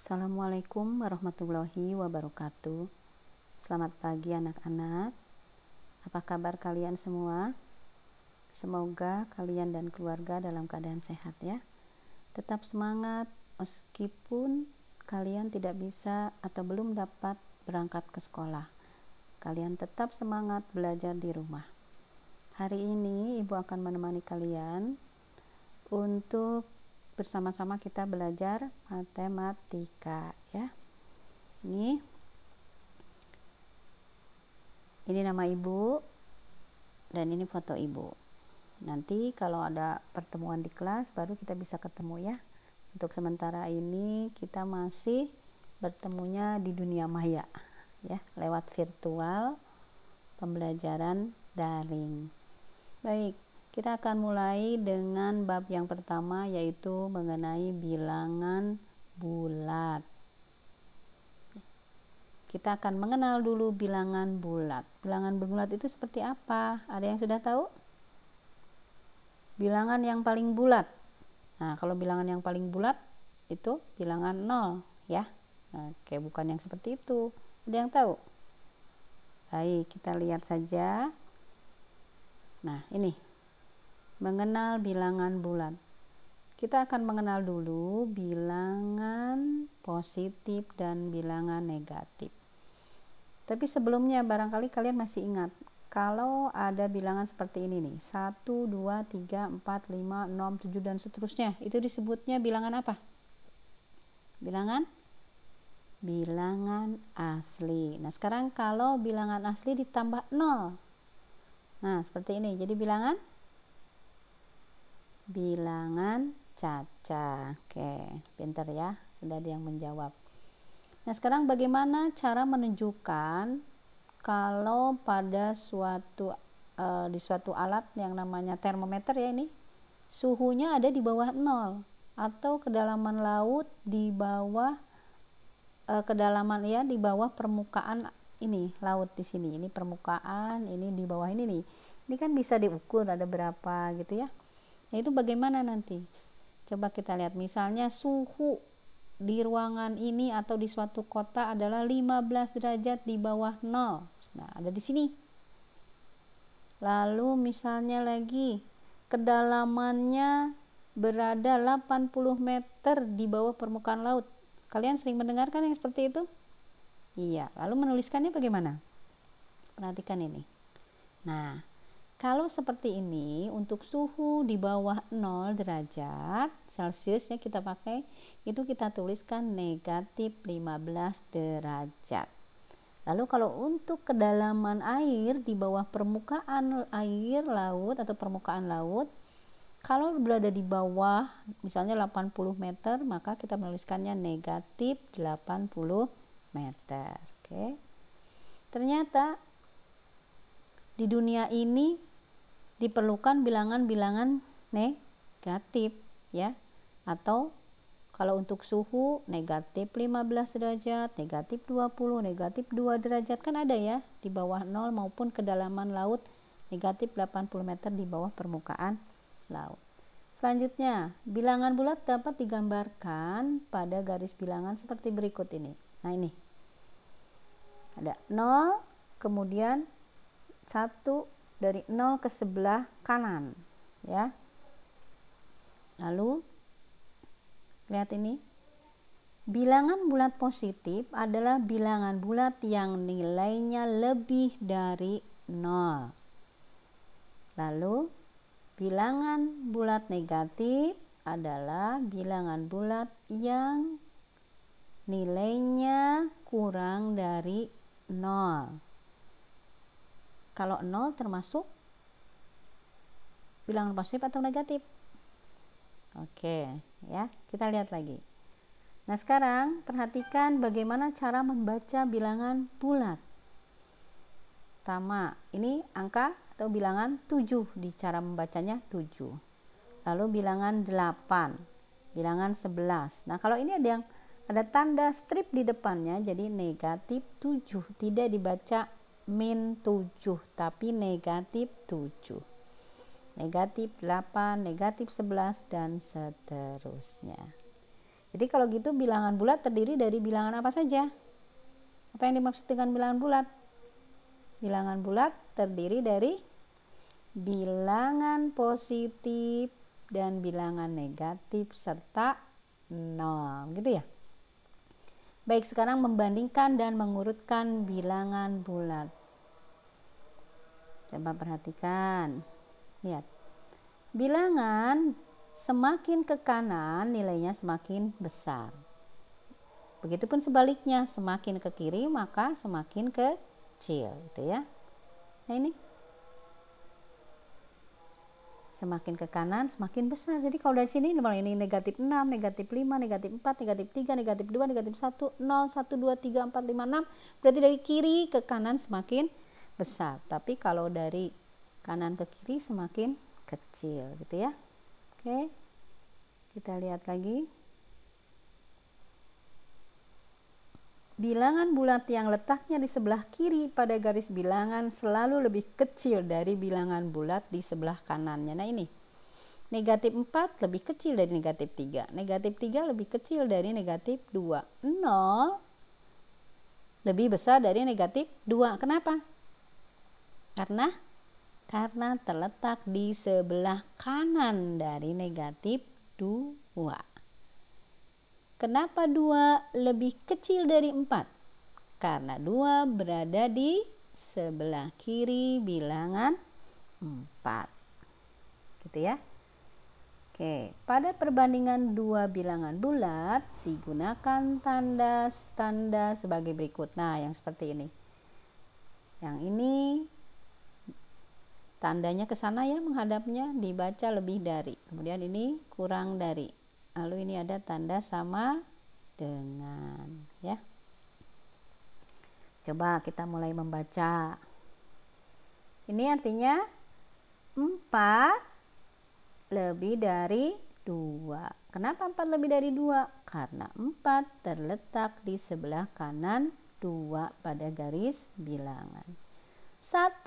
Assalamualaikum warahmatullahi wabarakatuh. Selamat pagi anak-anak. Apa kabar kalian semua? Semoga kalian dan keluarga dalam keadaan sehat ya. Tetap semangat meskipun kalian tidak bisa atau belum dapat berangkat ke sekolah. Kalian tetap semangat belajar di rumah. Hari ini Ibu akan menemani kalian untuk bersama-sama kita belajar matematika ya. Ini nama Ibu dan ini foto Ibu. Nanti kalau ada pertemuan di kelas baru kita bisa ketemu ya. Untuk sementara ini kita masih bertemunya di dunia maya ya, lewat virtual pembelajaran daring. Baik, kita akan mulai dengan bab yang pertama, yaitu mengenai bilangan bulat. Kita akan mengenal dulu bilangan bulat. Bilangan bulat itu seperti apa? Ada yang sudah tahu? Bilangan yang paling bulat. Nah, kalau bilangan yang paling bulat itu bilangan 0 ya. Oke, bukan yang seperti itu. Ada yang tahu? Baik, kita lihat saja. Nah, ini mengenal bilangan bulat. Kita akan mengenal dulu bilangan positif dan bilangan negatif. Tapi sebelumnya barangkali kalian masih ingat, kalau ada bilangan seperti ini nih, 1, 2, 3, 4, 5, 6, 7 dan seterusnya, itu disebutnya bilangan apa? Bilangan asli. Nah, sekarang kalau bilangan asli ditambah 0. Nah, seperti ini. Jadi bilangan caca. Oke, pintar ya, sudah ada yang menjawab. Nah, sekarang bagaimana cara menunjukkan kalau pada di suatu alat yang namanya termometer ya, ini suhunya ada di bawah 0 atau kedalaman laut di bawah kedalaman ya, di bawah permukaan ini laut di sini. Ini permukaan, ini di bawah ini nih. Ini kan bisa diukur ada berapa gitu ya. Nah, itu bagaimana nanti? Coba kita lihat, misalnya suhu di ruangan ini atau di suatu kota adalah 15 derajat di bawah 0. Nah, ada di sini. Lalu misalnya lagi kedalamannya berada 80 meter di bawah permukaan laut. Kalian sering mendengarkan yang seperti itu? Iya, lalu menuliskannya bagaimana? Perhatikan ini. Nah, kalau seperti ini, untuk suhu di bawah 0 derajat Celcius ya kita pakai, itu kita tuliskan negatif 15 derajat. Lalu kalau untuk kedalaman air di bawah permukaan air laut atau permukaan laut, kalau berada di bawah misalnya 80 meter, maka kita menuliskannya negatif 80 meter. Oke. Ternyata di dunia ini diperlukan bilangan-bilangan negatif ya, atau kalau untuk suhu negatif 15 derajat, negatif 20, negatif 2 derajat kan ada ya di bawah 0 maupun kedalaman laut negatif 80 meter di bawah permukaan laut. Selanjutnya, bilangan bulat dapat digambarkan pada garis bilangan seperti berikut ini. Nah, ini ada 0, kemudian 1 dari 0 ke sebelah kanan ya. Lalu lihat ini, bilangan bulat positif adalah bilangan bulat yang nilainya lebih dari 0. Lalu bilangan bulat negatif adalah bilangan bulat yang nilainya kurang dari 0. Kalau 0 termasuk bilangan positif atau negatif? Oke, ya. Kita lihat lagi. Nah, sekarang perhatikan bagaimana cara membaca bilangan bulat. Pertama, ini angka atau bilangan 7, di cara membacanya 7. Lalu bilangan 8, bilangan 11. Nah, kalau ini ada tanda strip di depannya, jadi negatif 7, tidak dibaca min 7 tapi negatif 7, negatif 8, negatif 11 dan seterusnya. Jadi kalau gitu bilangan bulat terdiri dari bilangan apa saja? Apa yang dimaksud dengan bilangan bulat? Bilangan bulat terdiri dari bilangan positif dan bilangan negatif serta 0, gitu ya. Baik, sekarang membandingkan dan mengurutkan bilangan bulat. Coba perhatikan. Lihat. Bilangan semakin ke kanan nilainya semakin besar. Begitupun sebaliknya, semakin ke kiri maka semakin kecil, gitu ya. Nah ini. Semakin ke kanan semakin besar. Jadi kalau dari sini ini negatif 6, negatif 5, negatif 4, negatif 3, negatif 2, negatif 1, 0, 1, 2, 3, 4, 5, 6. Berarti dari kiri ke kanan semakin besar. Tapi kalau dari kanan ke kiri semakin kecil, gitu ya. Oke. Kita lihat lagi. Bilangan bulat yang letaknya di sebelah kiri pada garis bilangan selalu lebih kecil dari bilangan bulat di sebelah kanannya. Nah ini, negatif 4 lebih kecil dari negatif 3. Negatif 3 lebih kecil dari negatif 2. 0 lebih besar dari negatif 2. Kenapa? Karena terletak di sebelah kanan dari negatif 2. Kenapa 2 lebih kecil dari 4? Karena 2 berada di sebelah kiri bilangan 4. Gitu ya. Oke, pada perbandingan dua bilangan bulat digunakan tanda sebagai berikut. Nah, yang seperti ini. Yang ini tandanya ke sana ya, menghadapnya, dibaca lebih dari. Kemudian ini kurang dari. Lalu ini ada tanda sama dengan, ya. Coba kita mulai membaca. Ini artinya 4 lebih dari 2. Kenapa 4 lebih dari 2? Karena 4 terletak di sebelah kanan 2 pada garis bilangan. 1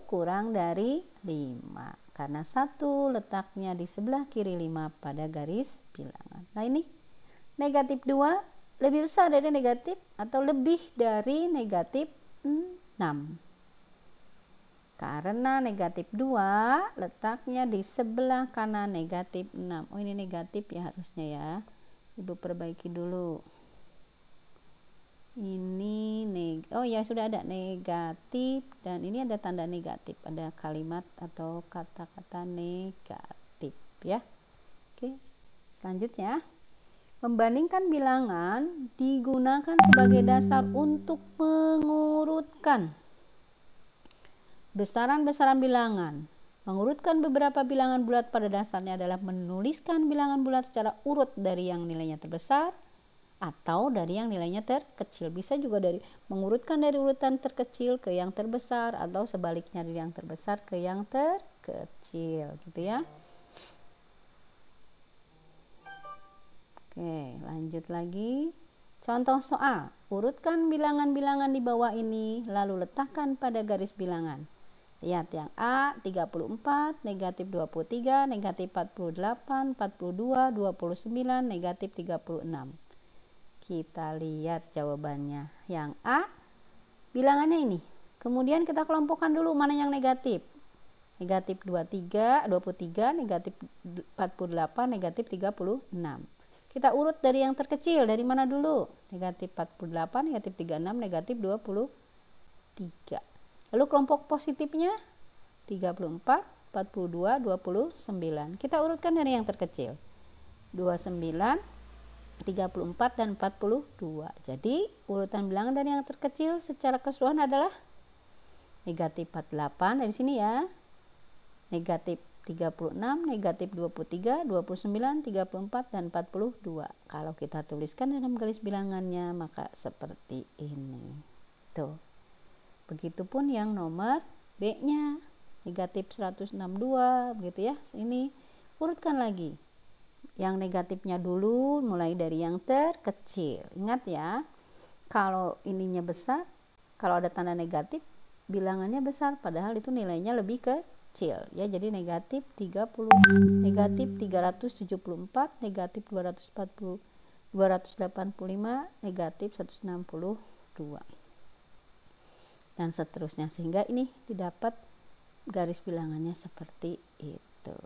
kurang dari 5. Karena 1 letaknya di sebelah kiri 5 pada garis bilangan. Nah ini negatif 2 lebih besar dari negatif atau lebih dari negatif 6. Karena negatif 2 letaknya di sebelah kanan negatif 6. Oh ini negatif ya harusnya ya. Ibu perbaiki dulu. Ini oh ya sudah ada negatif dan ini ada tanda negatif, ada kalimat atau kata-kata negatif ya. Oke, selanjutnya membandingkan bilangan digunakan sebagai dasar untuk mengurutkan besaran-besaran bilangan. Mengurutkan beberapa bilangan bulat pada dasarnya adalah menuliskan bilangan bulat secara urut dari yang nilainya terbesar atau dari yang nilainya terkecil. Bisa juga dari mengurutkan dari urutan terkecil ke yang terbesar atau sebaliknya dari yang terbesar ke yang terkecil, gitu ya. Oke, lanjut lagi. Contoh soal. Urutkan bilangan-bilangan di bawah ini lalu letakkan pada garis bilangan. Lihat yang A 34, negatif 23, negatif 48, 42, 29, negatif 36. Kita lihat jawabannya. Yang A, bilangannya ini. Kemudian kita kelompokkan dulu mana yang negatif. Negatif 23, negatif 48, negatif 36. Kita urut dari yang terkecil. Dari mana dulu? Negatif 48, negatif 36, negatif 23. Lalu kelompok positifnya 34, 42, 29. Kita urutkan dari yang terkecil. 29, 34 dan 42. Jadi urutan bilangan dari yang terkecil secara keseluruhan adalah negatif 48 dari sini ya, negatif 36, negatif 23, 29, 34 dan 42. Kalau kita tuliskan dalam garis bilangannya maka seperti ini. Tuh. Begitupun yang nomor B-nya, negatif 162 begitu ya. Ini urutkan lagi. Yang negatifnya dulu mulai dari yang terkecil. Ingat ya, kalau ininya besar, kalau ada tanda negatif, bilangannya besar, padahal itu nilainya lebih kecil. Ya, jadi negatif 30, negatif 374, negatif 245, 285 negatif 162 dan seterusnya, sehingga ini didapat garis bilangannya seperti itu.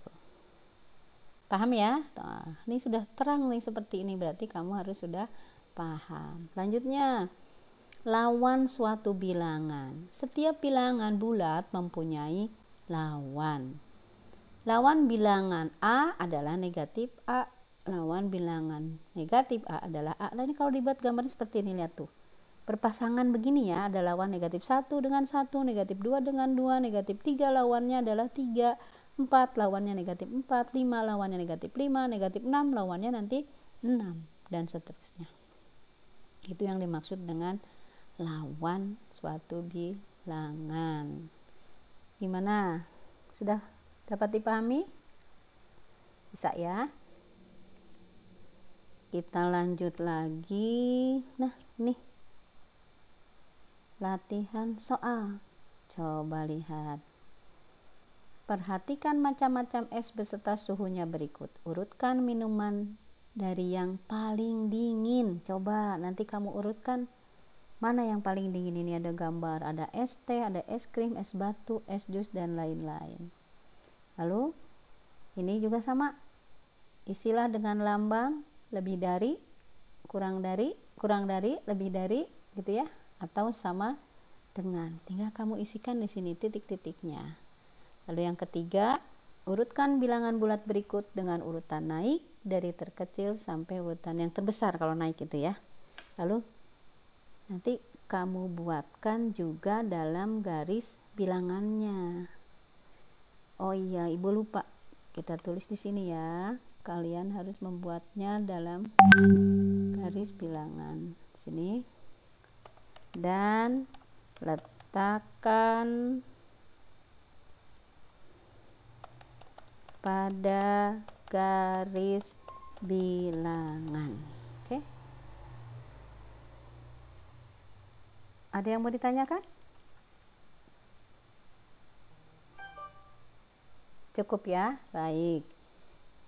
Paham ya? Nah, ini sudah terang nih seperti ini, berarti kamu harus sudah paham. Selanjutnya, lawan suatu bilangan. Setiap bilangan bulat mempunyai lawan. Lawan bilangan A adalah negatif A. Lawan bilangan negatif A adalah A. Nah, ini kalau dibuat gambarnya seperti ini, lihat tuh. Berpasangan begini ya, ada lawan negatif 1 dengan 1, negatif 2 dengan 2, negatif 3 lawannya adalah 3, 4 lawannya negatif 4, 5 lawannya negatif 5, negatif 6 lawannya nanti 6, dan seterusnya. Itu yang dimaksud dengan lawan suatu bilangan. Gimana? Sudah dapat dipahami? Bisa ya? Kita lanjut lagi. Nah, ini latihan soal. Coba lihat. Perhatikan macam-macam es beserta suhunya berikut. Urutkan minuman dari yang paling dingin. Coba nanti kamu urutkan mana yang paling dingin. Ini ada gambar, ada es teh, ada es krim, es batu, es jus, dan lain-lain. Lalu ini juga sama. Isilah dengan lambang lebih dari, kurang dari, lebih dari, gitu ya. Atau sama dengan, tinggal kamu isikan di sini titik-titiknya. Lalu yang ketiga, urutkan bilangan bulat berikut dengan urutan naik dari terkecil sampai urutan yang terbesar kalau naik itu ya. Lalu nanti kamu buatkan juga dalam garis bilangannya. Oh iya, Ibu lupa, kita tulis di sini ya. Kalian harus membuatnya dalam garis bilangan sini. Dan letakkan pada garis bilangan. Oke. Ada yang mau ditanyakan? Cukup ya? Baik.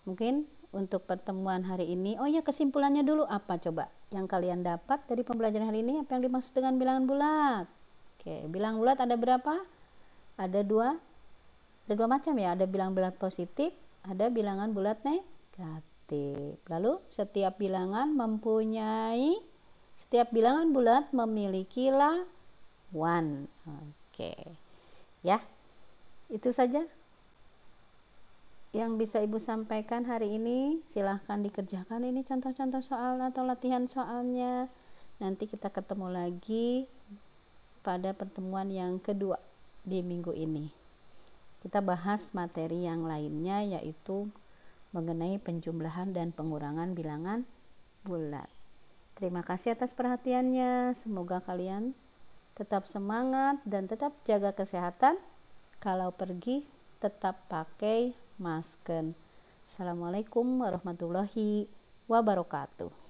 Mungkin untuk pertemuan hari ini, oh ya, kesimpulannya dulu apa coba yang kalian dapat dari pembelajaran hari ini? Apa yang dimaksud dengan bilangan bulat? Oke, bilangan bulat ada berapa? Ada dua macam ya, ada bilangan bulat positif, ada bilangan bulat negatif. Lalu setiap bilangan bulat memiliki lawan. Oke ya, itu saja yang bisa Ibu sampaikan hari ini. Silahkan dikerjakan ini contoh-contoh soal atau latihan soalnya. Nanti kita ketemu lagi pada pertemuan yang kedua di minggu ini. Kita bahas materi yang lainnya, yaitu mengenai penjumlahan dan pengurangan bilangan bulat. Terima kasih atas perhatiannya. Semoga kalian tetap semangat dan tetap jaga kesehatan. Kalau pergi tetap pakai masker. Assalamualaikum warahmatullahi wabarakatuh.